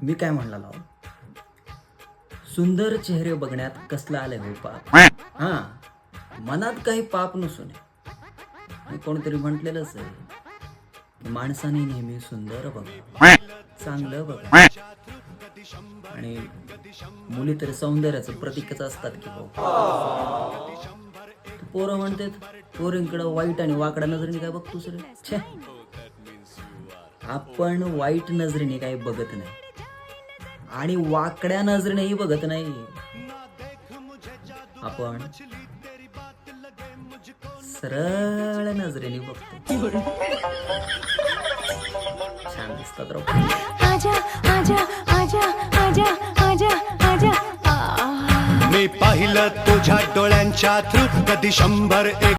मी काय म्हणला सुंदर चेहरे बघण्यात कसला आलंय हो पाप. हा, मनात काही पाप नसून कोणतरी म्हटलेलंच आहे की माणसाने नेहमी सुंदर बघा, चांगलं बघा. आणि मुली तर सौंदर्याचं प्रतीकच असतात की हो. पोरं म्हणतात पोरींकडं वाईट आणि वाकड्या नजरेने काय बघतोस रे. छे, आपण वाईट नजरेने काही बघत नाही आणि वाकड्या नजरेनेही बघत नाही. आपण सरळ नजरेने बघतो. छान दिसतात राव. आजा आजा आजा आजा आजा आजा मी पाहिलं तुझ्या डोळ्यांच्या थ्रू कधी 100